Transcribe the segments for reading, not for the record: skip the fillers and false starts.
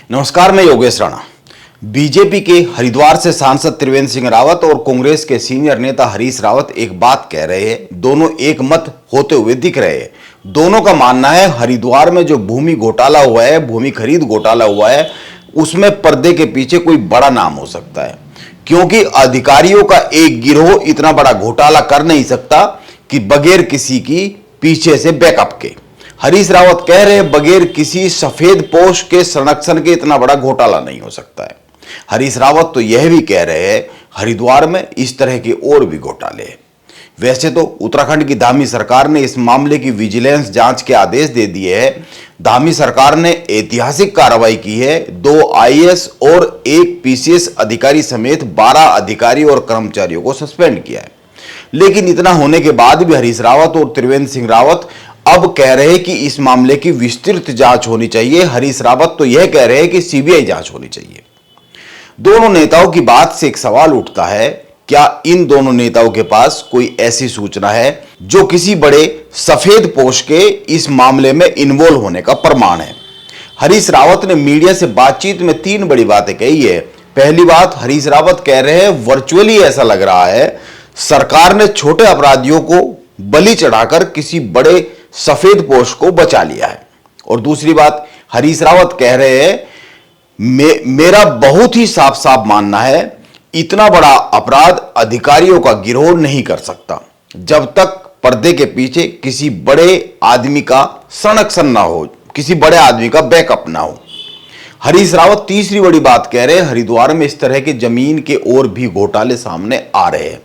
नमस्कार, मैं योगेश राणा। बीजेपी के हरिद्वार से सांसद त्रिवेंद्र सिंह रावत और कांग्रेस के सीनियर नेता हरीश रावत एक बात कह रहे हैं। दोनों एक मत होते हुए दिख रहे हैं। दोनों का मानना है हरिद्वार में जो भूमि घोटाला हुआ है, भूमि खरीद घोटाला हुआ है, उसमें पर्दे के पीछे कोई बड़ा नाम हो सकता है, क्योंकि अधिकारियों का एक गिरोह इतना बड़ा घोटाला कर नहीं सकता कि बगैर किसी की पीछे से बैकअप के। हरीश रावत कह रहे हैं बगैर किसी सफेद पोश के संरक्षण के इतना बड़ा घोटाला नहीं हो सकता है। हरीश रावत तो यह भी कह रहे हैं हरिद्वार में इस तरह के और भी घोटाले हैं। वैसे तो उत्तराखंड की धामी सरकार ने इस मामले की विजिलेंस जांच के आदेश दे दिए हैं। धामी सरकार ने ऐतिहासिक कार्रवाई की है। 2 आईएएस और 1 पीसीएस अधिकारी समेत 12 अधिकारी और कर्मचारियों को सस्पेंड किया है। लेकिन इतना होने के बाद भी हरीश रावत और त्रिवेंद्र सिंह रावत अब कह रहे हैं कि इस मामले की विस्तृत जांच होनी चाहिए। हरीश रावत तो यह कह रहे हैं कि सीबीआई जांच होनी चाहिए। दोनों नेताओं की बात से एक सवाल उठता है, क्या इन दोनों नेताओं के पास कोई ऐसी सूचना है जो किसी बड़े सफेद पोश के इस मामले में इन्वॉल्व होने का प्रमाण है? हरीश रावत ने मीडिया से बातचीत में 3 बड़ी बातें कही है। पहली बात, हरीश रावत कह रहे हैं वर्चुअली ऐसा लग रहा है सरकार ने छोटे अपराधियों को बलि चढ़ाकर किसी बड़े सफेद पोश को बचा लिया है। और दूसरी बात, हरीश रावत कह रहे हैं मेरा बहुत ही साफ साफ मानना है इतना बड़ा अपराध अधिकारियों का गिरोह नहीं कर सकता जब तक पर्दे के पीछे किसी बड़े आदमी का संरक्षण ना हो, किसी बड़े आदमी का बैकअप ना हो। हरीश रावत तीसरी बड़ी बात कह रहे हैं हरिद्वार में इस तरह के जमीन के और भी घोटाले सामने आ रहे हैं।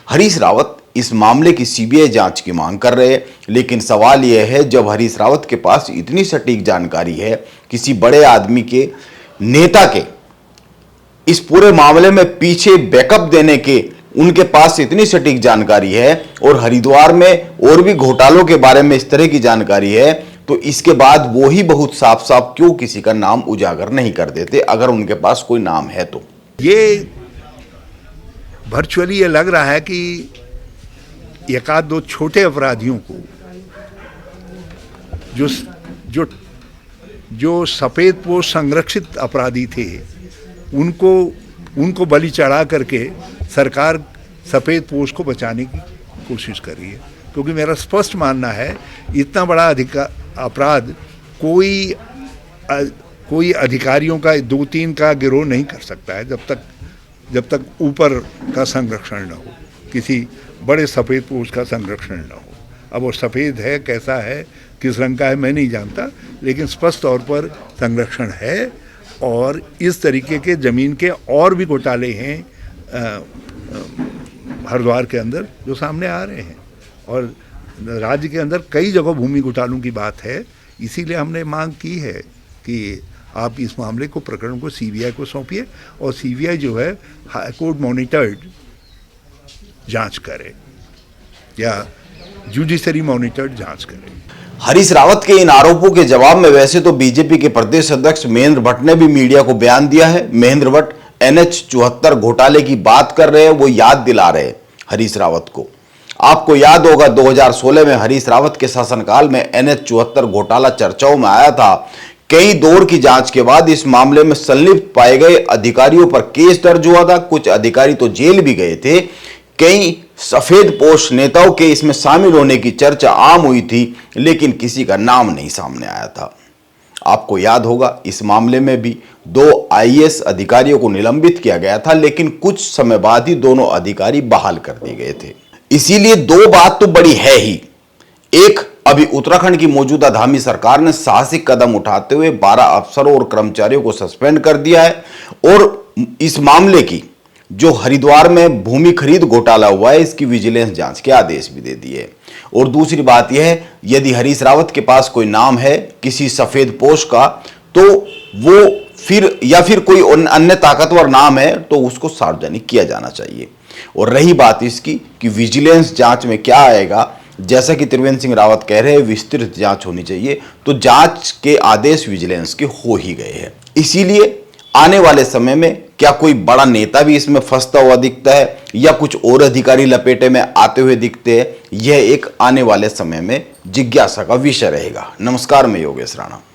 हरीश रावत इस मामले की सीबीआई जांच की मांग कर रहे हैं, लेकिन सवाल यह है जब हरीश रावत के पास इतनी सटीक जानकारी है किसी बड़े आदमी के, नेता के इस पूरे मामले में पीछे बैकअप देने के उनके पास इतनी सटीक जानकारी है और हरिद्वार में और भी घोटालों के बारे में इस तरह की जानकारी है, तो इसके बाद वो ही बहुत साफ साफ क्यों किसी का नाम उजागर नहीं कर देते अगर उनके पास कोई नाम है तो? ये वर्चुअली ये लग रहा है कि एक आध 2 छोटे अपराधियों को जो सफ़ेद पोश संरक्षित अपराधी थे उनको बलि चढ़ा करके सरकार सफ़ेद पोश को बचाने की कोशिश कर रही है। क्योंकि मेरा स्पष्ट मानना है इतना बड़ा अपराध कोई अधिकारियों का 2-3 का गिरोह नहीं कर सकता है जब तक ऊपर का संरक्षण न हो, किसी बड़े सफ़ेद पोश का संरक्षण न हो। अब वो सफ़ेद है, कैसा है, किस रंग का है, मैं नहीं जानता, लेकिन स्पष्ट तौर पर संरक्षण है। और इस तरीके के ज़मीन के और भी घोटाले हैं हरिद्वार के अंदर जो सामने आ रहे हैं, और राज्य के अंदर कई जगह भूमि घोटालों की बात है। इसीलिए हमने मांग की है कि आप इस मामले को, प्रकरण को सीबीआई को सौंपिए और सीबीआई जो है हाई कोर्ट मॉनिटर्ड जांच करे या जुडिशरी मॉनिटर्ड जांच करे। हरीश रावत के इन आरोपों के जवाब में वैसे तो बीजेपी के प्रदेश अध्यक्ष महेंद्र भट्ट ने भी मीडिया को बयान दिया है। महेंद्र भट्ट NH-74 घोटाले की बात कर रहे हैं, वो याद दिला रहे हैं हरीश रावत को। आपको याद होगा 2016 में हरीश रावत के शासनकाल में NH-74 घोटाला चर्चाओं में आया था। कई दौर की जांच के बाद इस मामले में संलिप्त पाए गए अधिकारियों पर केस दर्ज हुआ था। कुछ अधिकारी तो जेल भी गए थे। कई सफेद पोश नेताओं के इसमें शामिल होने की चर्चा आम हुई थी, लेकिन किसी का नाम नहीं सामने आया था। आपको याद होगा इस मामले में भी 2 आईएएस अधिकारियों को निलंबित किया गया था, लेकिन कुछ समय बाद ही दोनों अधिकारी बहाल कर दिए गए थे। इसीलिए 2 बात तो बड़ी है ही। एक, अभी उत्तराखंड की मौजूदा धामी सरकार ने साहसिक कदम उठाते हुए 12 अफसरों और कर्मचारियों को सस्पेंड कर दिया है और इस मामले की जो हरिद्वार में भूमि खरीद घोटाला हुआ है इसकी विजिलेंस जांच के आदेश भी दे दिए। और दूसरी बात यह है यदि हरीश रावत के पास कोई नाम है किसी सफेद पोश का, तो वो फिर कोई अन्य ताकतवर नाम है तो उसको सार्वजनिक किया जाना चाहिए। और रही बात इसकी कि विजिलेंस जांच में क्या आएगा, जैसा कि त्रिवेंद्र सिंह रावत कह रहे हैं विस्तृत जांच होनी चाहिए, तो जांच के आदेश विजिलेंस के हो ही गए हैं। इसीलिए आने वाले समय में क्या कोई बड़ा नेता भी इसमें फंसता हुआ दिखता है या कुछ और अधिकारी लपेटे में आते हुए दिखते हैं, यह एक आने वाले समय में जिज्ञासा का विषय रहेगा। नमस्कार, मैं योगेश राणा।